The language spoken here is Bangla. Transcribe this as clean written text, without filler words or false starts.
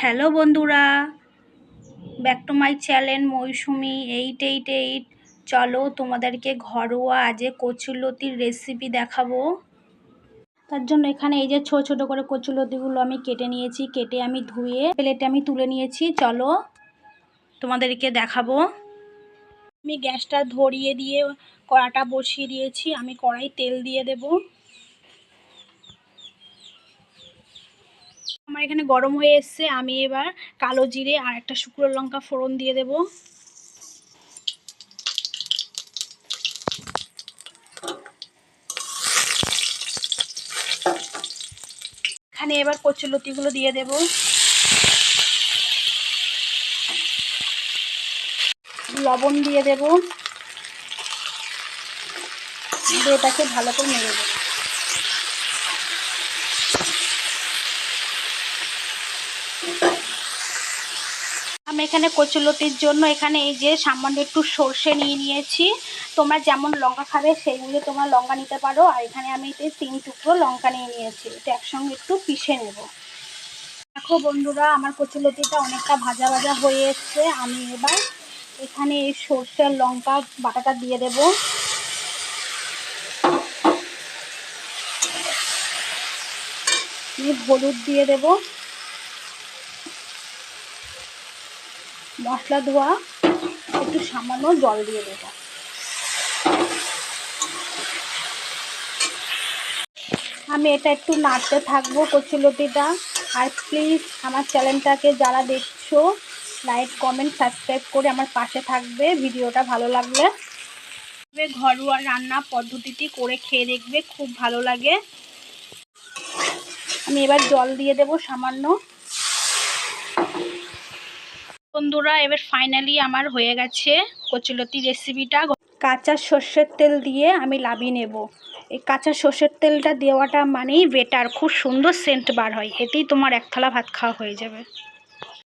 হ্যালো বন্ধুরা, ব্যাক টু মাই চ্যানেল মৌসুমি 888। চলো তোমাদেরকে ঘরোয়া আজকে কচুরলতির রেসিপি দেখাবো। তার জন্য এখানে এই যে ছোট ছোট করে কচুরলতিগুলো আমি কেটে নিয়েছি, কেটে আমি ধুয়ে প্লেটে আমি তুলে নিয়েছি। চলো তোমাদেরকে দেখাবো। আমি গ্যাসটা ধরিয়ে দিয়ে কড়াটা বসিয়ে দিয়েছি। আমি কড়াই তেল দিয়ে দেবো। আমার এখানে গরম হয়ে এসছে। আমি এবার কালো জিরে আর একটা শুকনো লঙ্কা ফোড়ন দিয়ে দেব। এখানে এবার কচুরলতিগুলো দিয়ে দেব। লবণ দিয়ে দেব, দিয়ে এটাকে ভালো করে নেড়ে দেব। আমি এখানে কচুরলতির জন্য এখানে এই যে সামান্য একটু সর্ষে নিয়ে নিয়েছি। তোমরা যেমন লঙ্কা খাবে সেই বুঝে তোমরা লঙ্কা নিতে পারো। আর এখানে আমি 3 টুকরো লঙ্কা নিয়ে নিয়েছি। এটা একসঙ্গে একটু পিষে নেব। দেখো বন্ধুরা, আমার কচুরলতিটা অনেকটা ভাজা ভাজা হয়ে এসছে। আমি এবার এখানে এই সর্ষে আর লঙ্কা বাটাটা দিয়ে দেব। হলুদ দিয়ে দেব, মশলা ধোয়া একটু সামান্য জল দিয়ে দেব। আমি এটা একটু নাড়তে থাকবো কচুরলতিটা। আর প্লিজ আমার চ্যানেলটাকে যারা দেখছো লাইক কমেন্ট সাবস্ক্রাইব করে আমার পাশে থাকবে। ভিডিওটা ভালো লাগলে ঘরোয়া রান্না পদ্ধতিটি করে খেয়ে দেখবে, খুব ভালো লাগে। আমি এবার জল দিয়ে দেব সামান্য। বন্ধুরা, এবার ফাইনালি আমার হয়ে গেছে কচুরলতি রেসিপিটা। কাঁচা সর্ষের তেল দিয়ে আমি লাবিয়ে নেব। এই কাঁচা সর্ষের তেলটা দেওয়াটা মানেই বেটার, খুব সুন্দর সেন্ট বার হয়। এতেই তোমার এক থালা ভাত খাওয়া হয়ে যাবে।